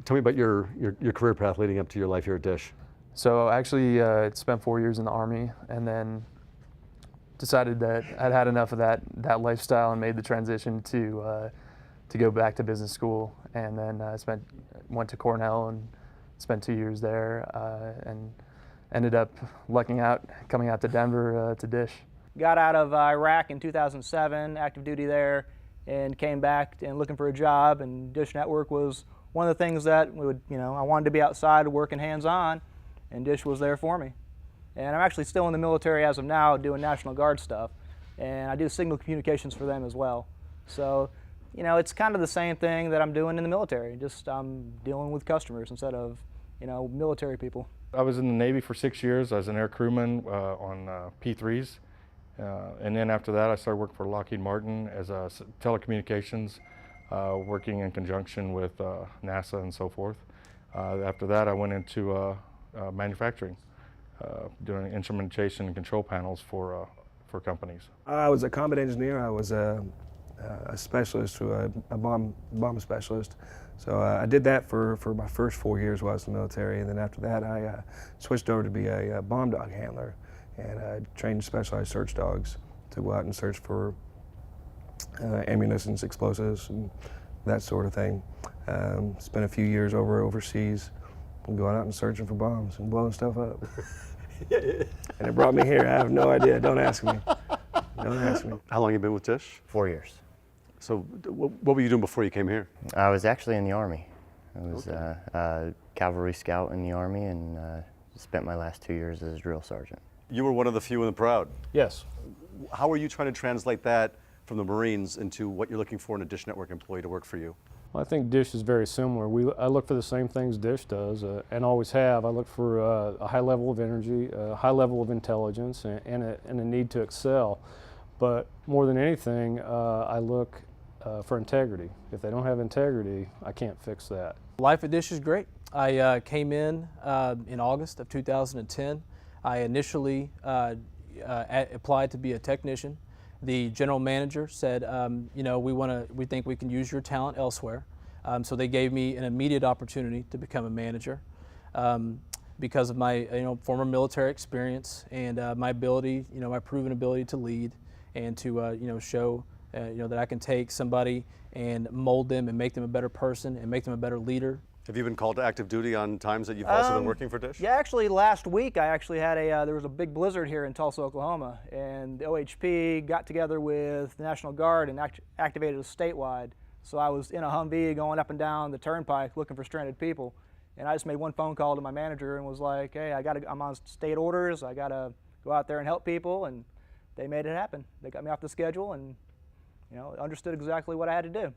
Tell me about your career path leading up to your life here at Dish. So actually, spent 4 years in the Army, and then decided that I'd had enough of that lifestyle and made the transition to go back to business school. And then went to Cornell and spent 2 years there, and ended up lucking out, coming out to Denver to Dish. Got out of Iraq in 2007, active duty there, and came back and looking for a job. And Dish Network was one of the things that I wanted to be outside working hands-on, and Dish was there for me. And I'm actually still in the military as of now, doing National Guard stuff, and I do signal communications for them as well. So, it's kind of the same thing that I'm doing in the military. Just I'm dealing with customers instead of, military people. I was in the Navy for 6 years. I was an air crewman on P-3s. And then after that, I started working for Lockheed Martin as a telecommunications, working in conjunction with NASA and so forth. After that, I went into manufacturing, doing instrumentation and control panels for companies. I was a combat engineer. I was a specialist, a bomb specialist. So I did that for my first 4 years while I was in the military, and then after that, I switched over to be a bomb dog handler. And I trained specialized search dogs to go out and search for ammunition, explosives, and that sort of thing. Spent a few years overseas, going out and searching for bombs and blowing stuff up. And it brought me here. I have no idea. Don't ask me. Don't ask me. How long have you been with Dish? 4 years. So what were you doing before you came here? I was actually in the Army. I was a cavalry scout in the Army, and spent my last 2 years as a drill sergeant. You were one of the few and the proud. Yes. How are you trying to translate that from the Marines into what you're looking for in a Dish Network employee to work for you? Well, I think Dish is very similar. I look for the same things Dish does, and always have. I look for a high level of energy, a high level of intelligence, and a need to excel. But more than anything, I look for integrity. If they don't have integrity, I can't fix that. Life at Dish is great. I came in August of 2010. I initially applied to be a technician. The general manager said, we think we can use your talent elsewhere. So they gave me an immediate opportunity to become a manager because of my former military experience and my ability, my proven ability to lead and to show that I can take somebody and mold them and make them a better person and make them a better leader. Have you been called to active duty on times that you've also been working for Dish? Yeah, actually last week I actually had there was a big blizzard here in Tulsa, Oklahoma, and the OHP got together with the National Guard and activated us statewide. So I was in a Humvee going up and down the turnpike looking for stranded people, and I just made one phone call to my manager and was like, hey, I'm on state orders, I gotta go out there and help people, and they made it happen. They got me off the schedule and understood exactly what I had to do.